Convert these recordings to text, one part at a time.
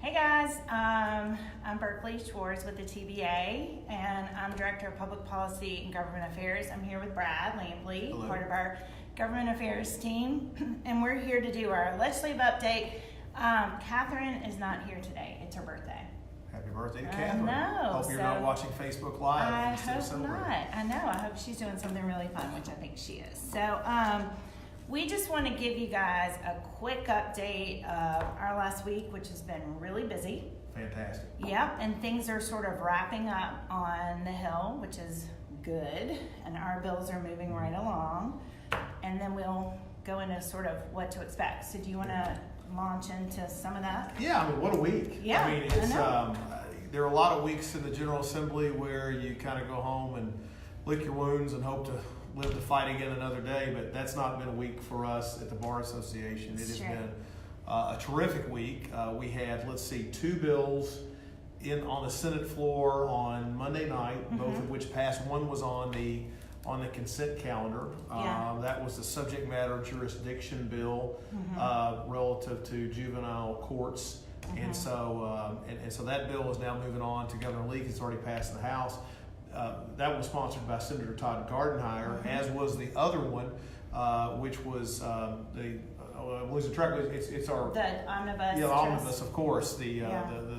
Hey guys, I'm Berkley Schwarz with the TBA, and I'm Director of Public Policy and Government Affairs. I'm here with Brad Lampley, Hello. Part of our Government Affairs team, and we're here to do our legislative update. Catherine is not here today. It's her birthday. Happy birthday to Catherine. I know. Hope you're not watching Facebook Live. I instead of hope celebrating. not. I know. I hope she's doing something really fun, which I think she is. So, we just want to give you guys a quick update of our last week, which has been really busy. Fantastic. Yep, and things are sort of wrapping up on the Hill, which is good, and our bills are moving right along. And then we'll go into sort of what to expect. So do you want to launch into some of that? Yeah, I mean, what a week. Yeah, I mean, it's there are a lot of weeks in the General Assembly where you kind of go home and lick your wounds and hope to live to fight again another day, but that's not been a week for us at the Bar Association. It has been a terrific week. We had, two bills on the Senate floor on Monday night, both of which passed. One was on the consent calendar. That was the subject matter jurisdiction bill relative to juvenile courts. And so that bill is now moving on to Governor Leak. It's already passed the House. That was sponsored by Senator Todd Gardenhire, as was the other one, which was it's our the omnibus. the omnibus, of course, the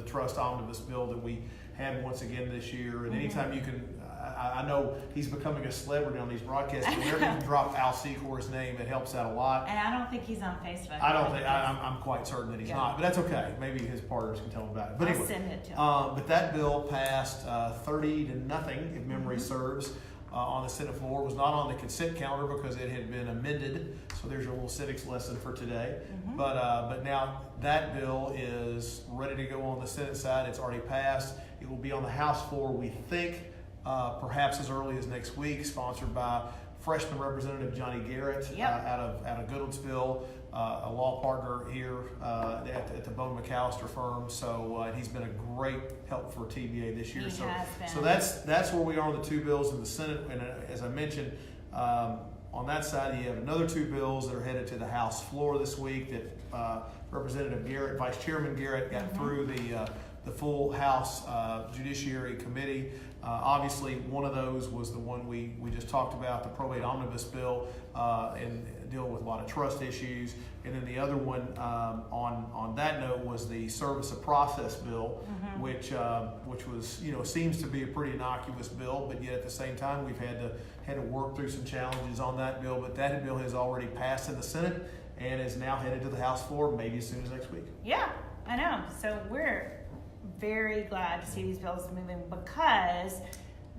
trust omnibus bill that we had once again this year. And anytime you can, I know he's becoming a celebrity on these broadcasts. Whenever you can drop Al Secor's name, it helps out a lot. And I don't think he's on Facebook. I'm quite certain that he's not, but that's okay. Maybe his partners can tell him about it. But I'll anyway, send it to him. but that bill passed 30-0, if memory serves, on the Senate floor. It was not on the consent calendar because it had been amended. So there's your little civics lesson for today. But now that bill is ready to go on the Senate side. It's already passed. It will be on the House floor, we think, perhaps as early as next week, sponsored by freshman Representative Johnny Garrett out of Goodlettsville, a law partner here at the Bone McAllister firm. So he's been a great help for TBA this year. So that's where we are on the two bills in the Senate. And as I mentioned, on that side, you have another two bills that are headed to the House floor this week that Representative Garrett, Vice Chairman Garrett, got through the full House Judiciary Committee. Obviously, one of those was the one we just talked about, the probate omnibus bill, and dealing with a lot of trust issues. And then the other one on that note was the service of process bill, which was, seems to be a pretty innocuous bill, but yet at the same time we've had to work through some challenges on that bill. But that bill has already passed in the Senate and is now headed to the House floor, maybe as soon as next week. Yeah, I know. So we're very glad to see these bills moving because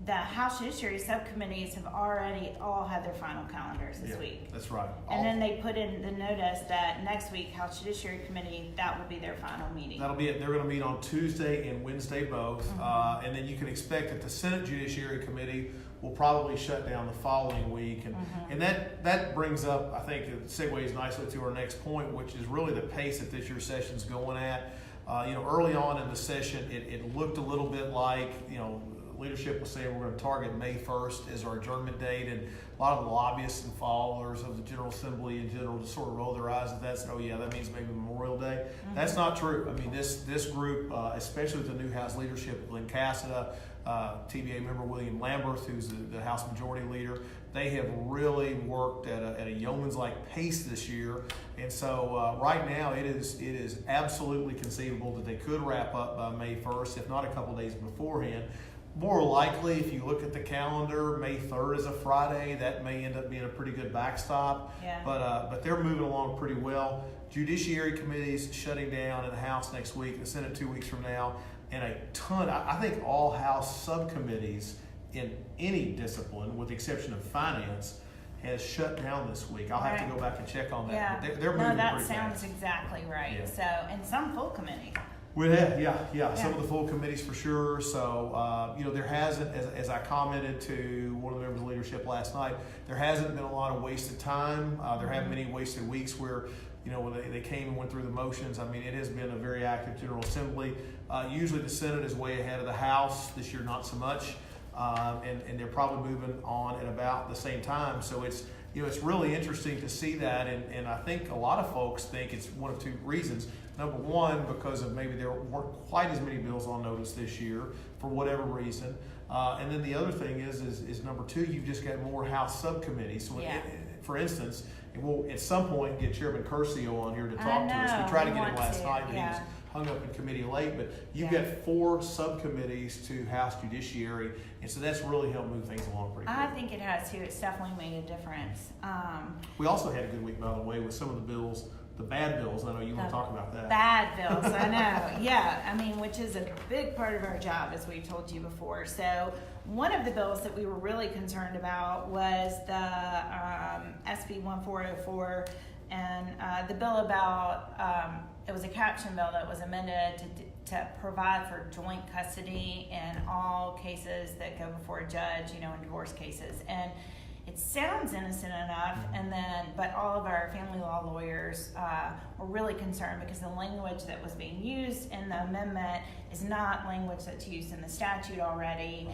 the House Judiciary subcommittees have already all had their final calendars this week. That's right. And then they put in the notice that next week, House Judiciary Committee, that will be their final meeting. That'll be it. They're going to meet on Tuesday and Wednesday both. And then you can expect that the Senate Judiciary Committee will probably shut down the following week. And that brings up, I think, it segues nicely to our next point, which is really the pace that this year's session's going at. Early on in the session, it looked a little bit like, leadership was saying we're going to target May 1st as our adjournment date, and a lot of the lobbyists and followers of the General Assembly in general just sort of roll their eyes at that. So, that means maybe Memorial Day. That's not true. I mean, this group, especially with the new House leadership, Glenn Cassida, TBA member William Lamberth, who's the House Majority Leader, they have really worked at a yeoman's-like pace this year. And so right now it is absolutely conceivable that they could wrap up by May 1st, if not a couple days beforehand. More likely, if you look at the calendar, May 3rd is a Friday. That may end up being a pretty good backstop. Yeah. But they're moving along pretty well. Judiciary committees shutting down in the House next week, the Senate 2 weeks from now, and a ton. I think all House subcommittees in any discipline, with the exception of finance, has shut down this week. I'll have to go back and check on that. Yeah. But they're moving that pretty sounds fast. exactly right. Yeah. So, and some full committee. Well, yeah. Some of the full committees for sure. So, there hasn't, as I commented to one of the members of leadership last night, there hasn't been a lot of wasted time. There haven't been any wasted weeks where, when they came and went through the motions. I mean, it has been a very active General Assembly. Usually the Senate is way ahead of the House. This year, not so much. And they're probably moving on at about the same time. So it's really interesting to see that. And I think a lot of folks think it's one of two reasons. Number one, because of maybe there weren't quite as many bills on notice this year for whatever reason. And then the other thing is number two, you've just got more House subcommittees. So for instance, we'll at some point get Chairman Curcio on here to talk to us. We tried to get him last night, but he was hung up in committee late. But you've got 4 subcommittees to House Judiciary, and so that's really helped move things along pretty quickly. I think it has too. It's definitely made a difference. We also had a good week, by the way, with some of the bills, the bad bills. I know you want to talk about that. Bad bills, I know. Yeah, I mean, which is a big part of our job, as we've told you before. So one of the bills that we were really concerned about was the SB 1404, and the bill about, it was a caption bill that was amended to provide for joint custody in all cases that go before a judge, in divorce cases. And it sounds innocent enough, but all of our family law lawyers were really concerned because the language that was being used in the amendment is not language that's used in the statute already.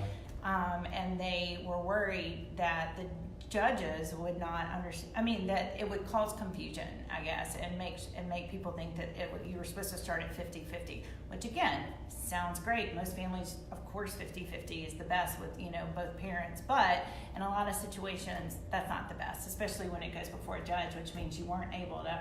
And they were worried that the judges would not understand, that it would cause confusion, I guess, and make people think that you were supposed to start at 50-50, which again, sounds great. Most families, of course, 50-50 is the best with, both parents, but in a lot of situations, that's not the best, especially when it goes before a judge, which means you weren't able to,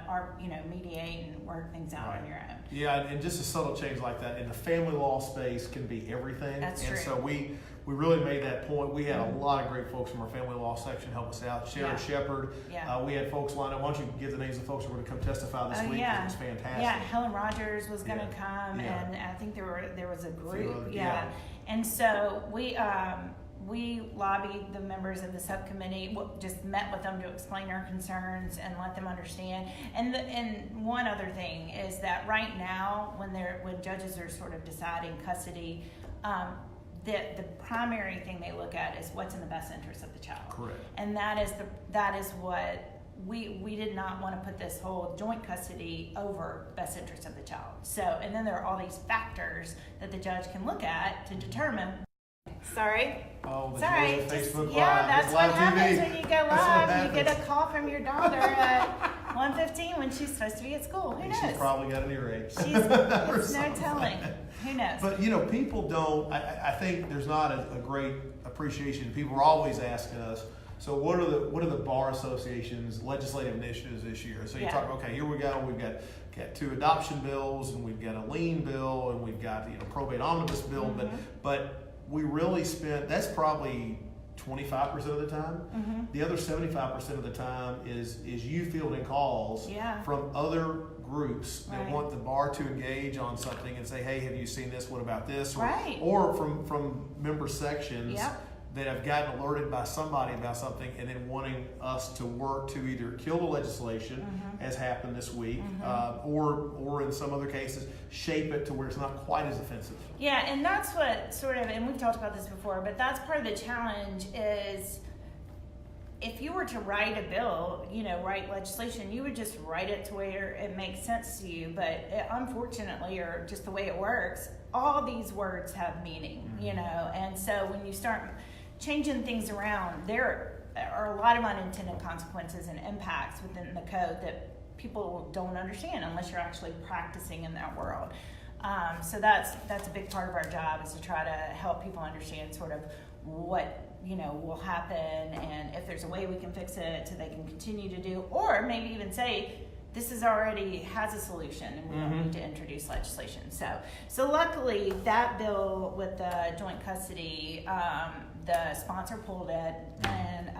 mediate and work things out on your own. Yeah, and just a subtle change like that in the family law space can be everything. That's true. And so we really made that point. We had a lot of great folks from our family law section help us out. Sharon Shepard. Yeah. We had folks lined up. Why don't you give the names of folks who were going to come testify this week? Yeah. It was fantastic. Yeah, Helen Rogers was going to come, and I think there was a group. And so we lobbied the members of the subcommittee, just met with them to explain our concerns and let them understand. And one other thing is that right now, when judges are sort of deciding custody, the primary thing they look at is what's in the best interest of the child. Correct. And that is what we did not want to put this whole joint custody over best interest of the child. So, and then there are all these factors that the judge can look at to determine. Sorry. Oh, sorry. Facebook Live. Yeah, that's what happens when you go live. You get a call from your daughter at 1:15 when she's supposed to be at school. Who knows? She's probably got an earache. It's no telling. Who knows? But people don't. I think there's not a great appreciation. People are always asking us. So what are the bar association's legislative initiatives this year? So you talk, okay, here we go. We've got 2 adoption bills, and we've got a lien bill, and we've got probate omnibus bill. Mm-hmm. But we really spent. That's probably 25% of the time. Mm-hmm. The other 75% of the time is you fielding calls from other groups that want the bar to engage on something and say, hey, have you seen this? What about this? Or from member sections that have gotten alerted by somebody about something and then wanting us to work to either kill the legislation, as happened this week, or in some other cases, shape it to where it's not quite as offensive. Yeah, and that's what and we've talked about this before, but that's part of the challenge is if you were to write a bill, write legislation, you would just write it to where it makes sense to you. But unfortunately, or just the way it works, all these words have meaning, and so when you start changing things around, there are a lot of unintended consequences and impacts within the code that people don't understand unless you're actually practicing in that world. So that's a big part of our job, is to try to help people understand sort of what will happen, and if there's a way we can fix it so they can continue to do, or maybe even say this already has a solution and we don't need to introduce legislation. So luckily that bill with the joint custody, the sponsor pulled it, and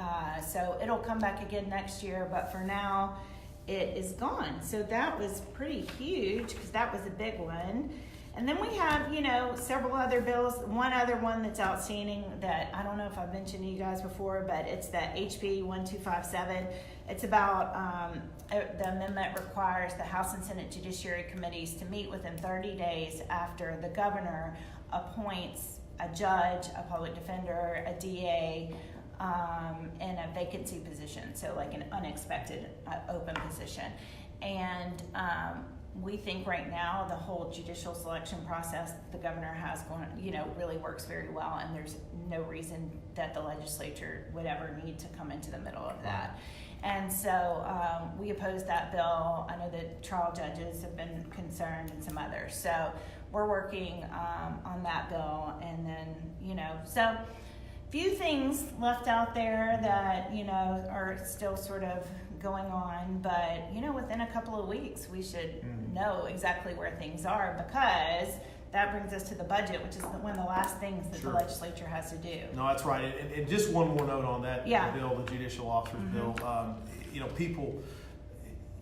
so it'll come back again next year, but for now it is gone. So that was pretty huge because that was a big one. And then we have, several other bills. One other one that's outstanding that I don't know if I've mentioned to you guys before, but it's the HB 1257. It's about the amendment requires the House and Senate Judiciary Committees to meet within 30 days after the governor appoints a judge, a public defender, a DA, in a vacancy position. So like an unexpected open position. And we think right now the whole judicial selection process the governor has going, really works very well, and there's no reason that the legislature would ever need to come into the middle of that. And so we opposed that bill. I know that trial judges have been concerned and some others. So we're working on that bill. And then, so few things left out there that, are still sort of going on. But, within a couple of weeks, we should know exactly where things are, because that brings us to the budget, which is one of the last things that the legislature has to do. No, that's right. And just one more note on that bill, the judicial officers bill. People,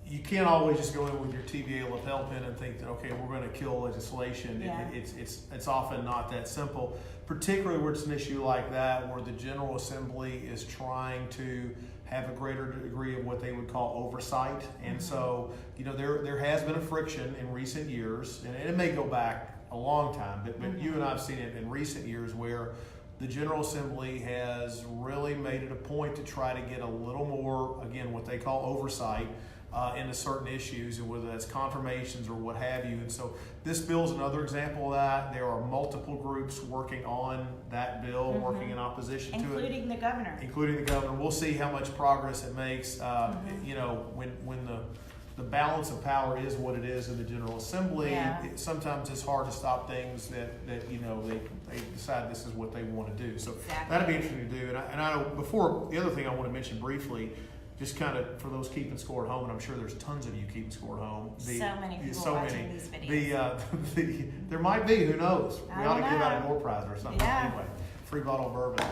you can't always just go in with your TBA lapel pin and think that, okay, we're going to kill legislation. Yeah. It's often not that simple, particularly where it's an issue like that, where the General Assembly is trying to have a greater degree of what they would call oversight. And so, there has been a friction in recent years, and it may go back a long time, but you and I have seen it in recent years, where the General Assembly has really made it a point to try to get a little more, again, what they call oversight into certain issues, and whether that's confirmations or what have you. And so this bill is another example of that. There are multiple groups working on that bill, working in opposition to it. Including the governor. Including the governor. We'll see how much progress it makes. When the balance of power is what it is in the General Assembly, sometimes it's hard to stop things that they decide this is what they want to do. So that'd be interesting to do. And I know before, the other thing I want to mention briefly, just kind of for those keeping score at home, and I'm sure there's tons of you keeping score at home. So many people watching these videos. There might be, who knows? We ought to give out a door prize or something. Yeah. Anyway, free bottle of bourbon.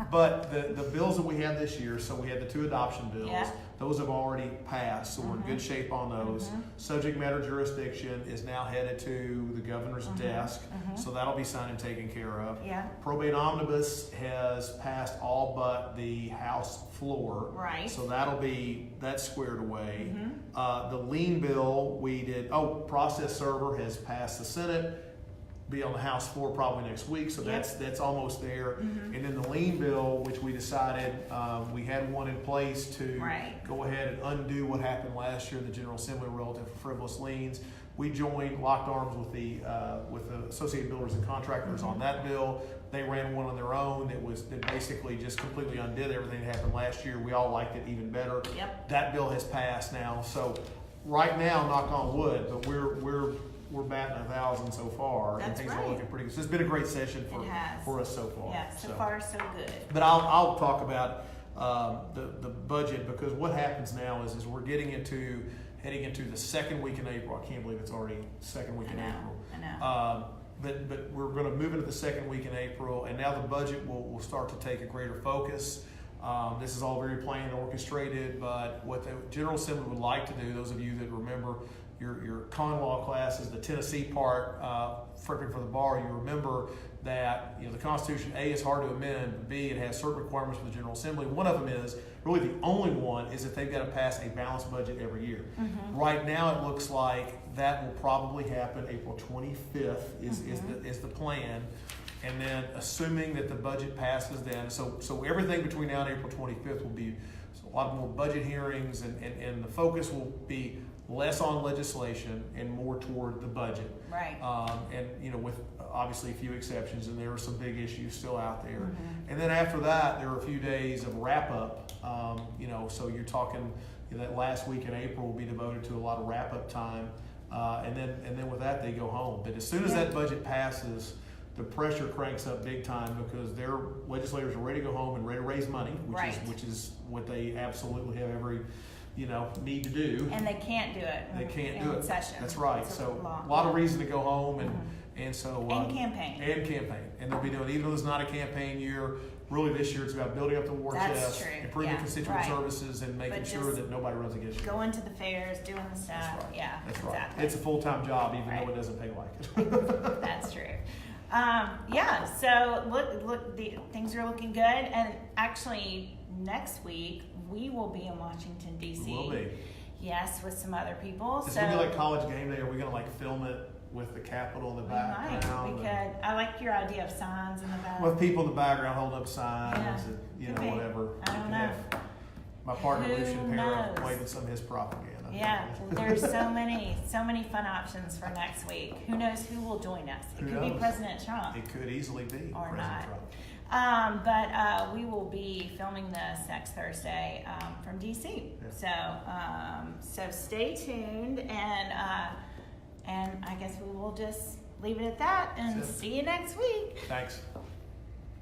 But the bills that we had this year, so we had the 2 adoption bills. Yeah. Those have already passed, so we're in good shape on those. Subject matter jurisdiction is now headed to the governor's desk, so that'll be signed and taken care of. Yeah. Probate omnibus has passed all but the House floor. Right. So that's squared away. The lien bill process server has passed the Senate. Be on the House floor probably next week, so that's almost there. And then the lien bill, which we decided we had one in place to go ahead and undo what happened last year in the General Assembly relative to frivolous liens. We locked arms with the Associated Builders and Contractors on that bill. They ran one on their own that basically just completely undid everything that happened last year. We all liked it even better. That bill has passed now. So right now, knock on wood, but we're batting 1,000 so far, and things are looking pretty good. So it's been a great session for us so far. Yeah, so far so good. But I'll talk about the budget, because what happens now is we're heading into the second week in April. I can't believe it's already second week in April. I know. But we're going to move into the second week in April, and now the budget will start to take a greater focus. This is all very planned and orchestrated, but what the General Assembly would like to do, those of you that remember your con law classes, the Tennessee part, prepping for the bar, you remember that the Constitution, A, is hard to amend, but B, it has certain requirements for the General Assembly. One of them is, really the only one, is that they've got to pass a balanced budget every year. Right now it looks like that will probably happen April 25th is the plan. And then assuming that the budget passes then, so everything between now and April 25th will be a lot more budget hearings, and the focus will be less on legislation and more toward the budget. Right. And with obviously a few exceptions, and there are some big issues still out there. And then after that, there are a few days of wrap up. So you're talking that last week in April will be devoted to a lot of wrap up time, and then with that they go home. But as soon as that budget passes, the pressure cranks up big time, because their legislators are ready to go home and ready to raise money, which is what they absolutely have every need to do. And they can't do it. They can't do it. Session. That's right. So a lot of reason to go home and so campaign. And they'll be doing, even though it's not a campaign year, really this year it's about building up the war chest, improving constituent services, and making sure that nobody runs against you. Going to the fairs, doing the stuff. That's right. Yeah, that's exactly. Right. It's a full-time job, even though it doesn't pay like it. That's true. So look, things are looking good, and actually next week we will be in Washington D.C. We will be. Yes, with some other people. It's gonna be like College Game Day. Are we gonna film it with the Capitol in the background? We could. I like your idea of signs in the back. With people in the background holding up signs, and whatever. I don't know. My partner Lucian Para played in some of his propaganda. Yeah, there's so many fun options for next week. Who knows who will join us? It could be President Trump. It could easily be or President not. Trump. But we will be filming this next Thursday from DC. Yeah. So stay tuned, and I guess we will just leave it at that and That's it. see you next week. Thanks.